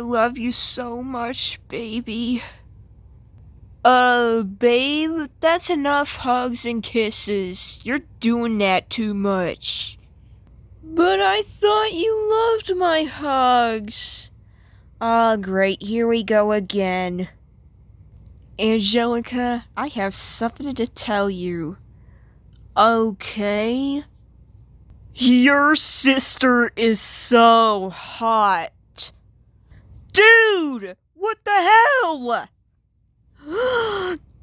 love you so much, baby. Babe, that's enough hugs and kisses. You're doing that too much. But I thought you loved my hugs. Ah, great, here we go again. Angelica, I have something to tell you. Okay? Your sister is so hot. Dude, what the hell?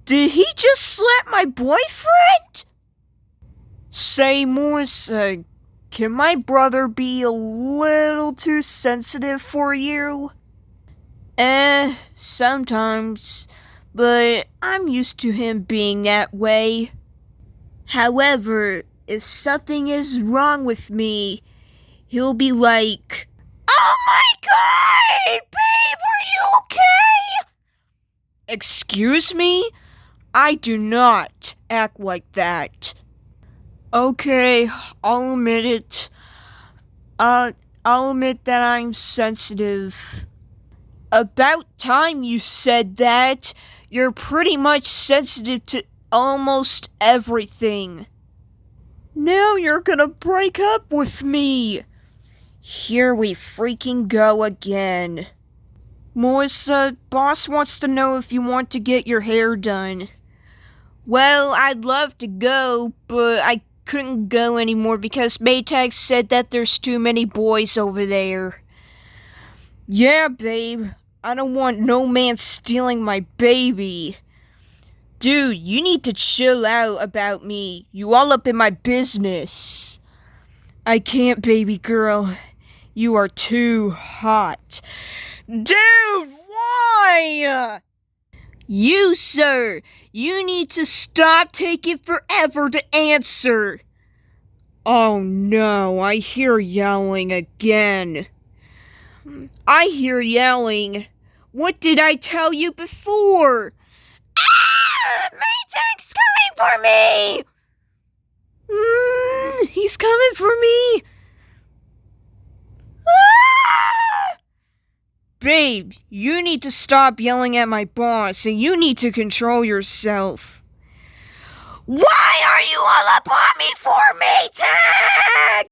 Did he just slap my boyfriend? Say, Melissa, can my brother be a little too sensitive for you? Sometimes, but I'm used to him being that way. However, if something is wrong with me, he'll be like, "Oh my God, babe, are you okay?" Excuse me? I do not act like that. Okay, I'll admit it. I'll admit that I'm sensitive. About time you said that. You're pretty much sensitive to almost everything. Now you're gonna break up with me. Here we freaking go again. Melissa, boss wants to know if you want to get your hair done. Well, I'd love to go, but I couldn't go anymore because Maytag said that there's too many boys over there. Yeah, babe. I don't want no man stealing my baby. Dude, you need to chill out about me. You all up in my business. I can't, baby girl. You are too hot. Dude, why? You, sir, you need to stop taking forever to answer. Oh no, I hear yelling again. I hear yelling. What did I tell you before? Ah! Maytag's coming for me! He's coming for me! Ah! Babe, you need to stop yelling at my boss, and you need to control yourself. Why are you all up on me for, Maytag?